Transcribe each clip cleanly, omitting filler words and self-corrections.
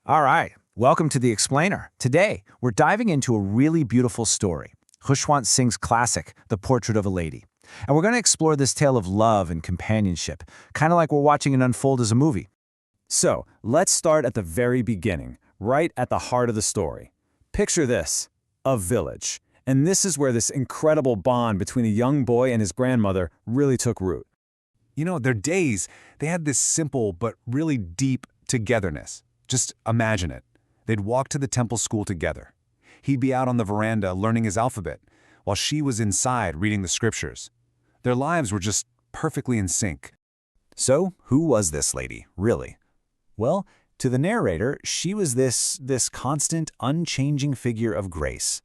All right, welcome to The Explainer. Today, we're diving into a really beautiful story, Khushwant Singh's classic, The Portrait of a Lady. And we're going to explore this tale of love and companionship, kind of like we're watching it unfold as a movie. So, let's start at the very beginning, right at the heart of the story. Picture this, a village. And this is where this incredible bond between a young boy and his grandmother really took root. Their days, they had this simple but really deep togetherness. Just imagine it. They'd walk to the temple school together. He'd be out on the veranda learning his alphabet, while she was inside reading the scriptures. Their lives were just perfectly in sync. So, who was this lady, really? Well, to the narrator, she was this constant, unchanging figure of grace.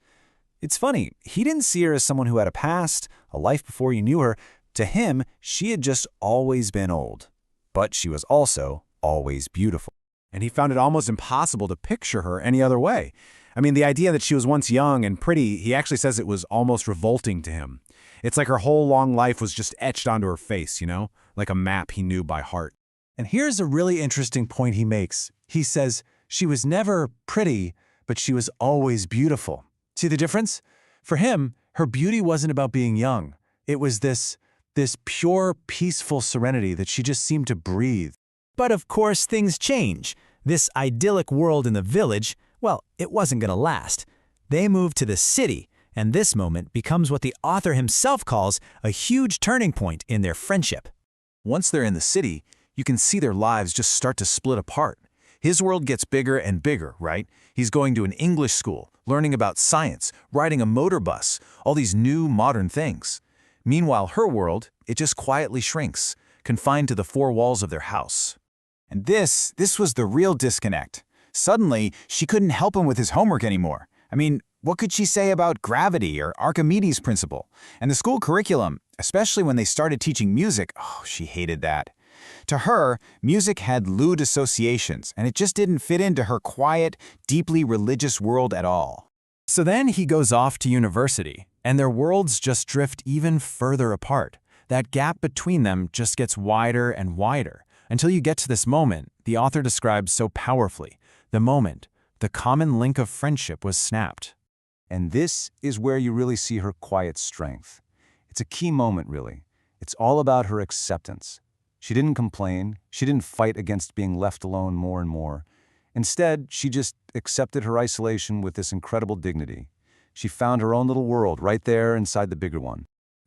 It's funny, he didn't see her as someone who had a past, a life before you knew her. To him, she had just always been old. But she was also always beautiful. And he found it almost impossible to picture her any other way. I mean, the idea that she was once young and pretty, he actually says it was almost revolting to him. It's like her whole long life was just etched onto her face, like a map he knew by heart. And here's a really interesting point he makes. He says, she was never pretty, but she was always beautiful. See the difference? For him, her beauty wasn't about being young. It was this pure, peaceful serenity that she just seemed to breathe. But of course, things change. This idyllic world in the village, well, it wasn't going to last. They moved to the city, and this moment becomes what the author himself calls a huge turning point in their friendship. Once they're in the city, you can see their lives just start to split apart. His world gets bigger and bigger, right? He's going to an English school, learning about science, riding a motor bus, all these new modern things. Meanwhile, her world, it just quietly shrinks, confined to the four walls of their house. And this was the real disconnect. Suddenly, she couldn't help him with his homework anymore. I mean, what could she say about gravity or Archimedes' principle? And the school curriculum, especially when they started teaching music, she hated that. To her, music had lewd associations, and it just didn't fit into her quiet, deeply religious world at all. So then he goes off to university, and their worlds just drift even further apart. That gap between them just gets wider and wider, until you get to this moment the author describes so powerfully. The moment, the common link of friendship was snapped. And this is where you really see her quiet strength. It's a key moment, really. It's all about her acceptance. She didn't complain. She didn't fight against being left alone more and more. Instead, she just accepted her isolation with this incredible dignity. She found her own little world right there inside the bigger one.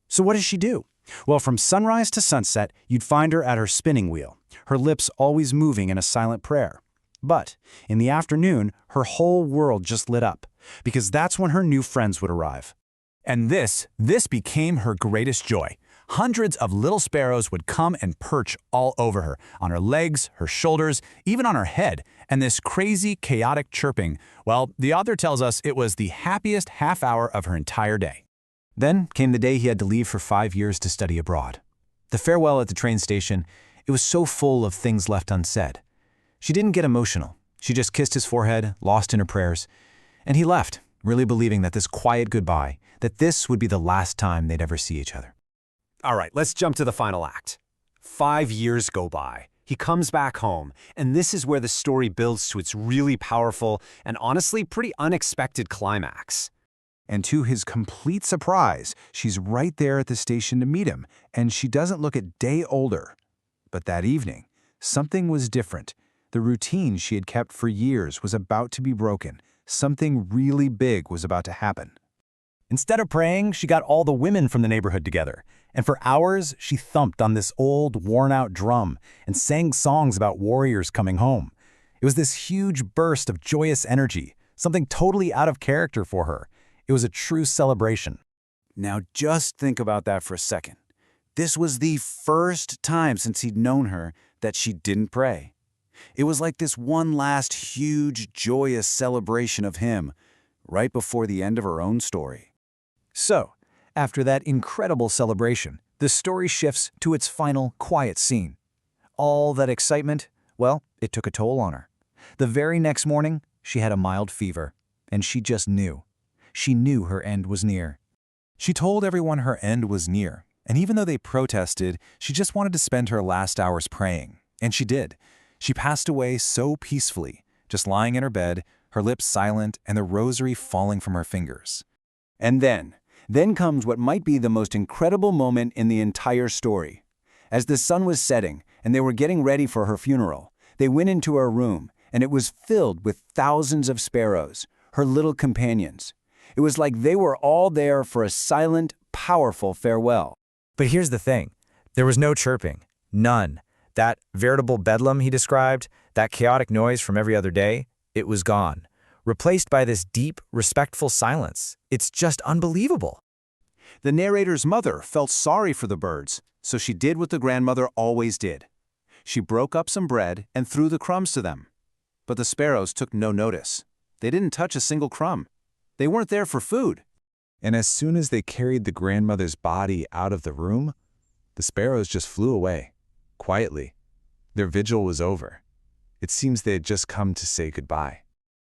So what does she do? Well, from sunrise to sunset, you'd find her at her spinning wheel, her lips always moving in a silent prayer. But in the afternoon, her whole world just lit up, because that's when her new friends would arrive. And this became her greatest joy. Hundreds of little sparrows would come and perch all over her, on her legs, her shoulders, even on her head. And this crazy, chaotic chirping, well, the author tells us it was the happiest half hour of her entire day. Then came the day he had to leave for 5 years to study abroad. The farewell at the train station, it was so full of things left unsaid. She didn't get emotional. She just kissed his forehead, lost in her prayers. And he left, really believing that this quiet goodbye, that this would be the last time they'd ever see each other. All right, let's jump to the final act. 5 years go by. He comes back home, and this is where the story builds to its really powerful and honestly pretty unexpected climax. And to his complete surprise, she's right there at the station to meet him, and she doesn't look a day older. But that evening, something was different. The routine she had kept for years was about to be broken. Something really big was about to happen. Instead of praying, she got all the women from the neighborhood together. And for hours, she thumped on this old, worn-out drum and sang songs about warriors coming home. It was this huge burst of joyous energy, something totally out of character for her. It was a true celebration. Now just think about that for a second. This was the first time since he'd known her that she didn't pray. It was like this one last huge, joyous celebration of him, right before the end of her own story. So, after that incredible celebration, the story shifts to its final, quiet scene. All that excitement, well, it took a toll on her. The very next morning, she had a mild fever, and she just knew. She knew her end was near. She told everyone her end was near, and even though they protested, she just wanted to spend her last hours praying. And she did. She passed away so peacefully, just lying in her bed, her lips silent and the rosary falling from her fingers. And then comes what might be the most incredible moment in the entire story. As the sun was setting and they were getting ready for her funeral, they went into her room, and it was filled with thousands of sparrows, her little companions. It was like they were all there for a silent, powerful farewell. But here's the thing. There was no chirping. None. That veritable bedlam he described, that chaotic noise from every other day, it was gone. Replaced by this deep, respectful silence. It's just unbelievable. The narrator's mother felt sorry for the birds, so she did what the grandmother always did. She broke up some bread and threw the crumbs to them. But the sparrows took no notice. They didn't touch a single crumb. They weren't there for food. And as soon as they carried the grandmother's body out of the room, the sparrows just flew away, quietly. Their vigil was over. It seems they had just come to say goodbye.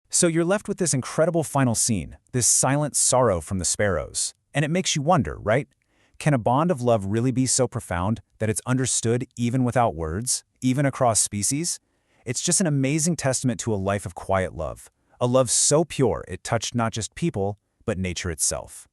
So you're left with this incredible final scene, this silent sorrow from the sparrows. And it makes you wonder, right? Can a bond of love really be so profound that it's understood even without words, even across species? It's just an amazing testament to a life of quiet love, a love so pure it touched not just people, but nature itself.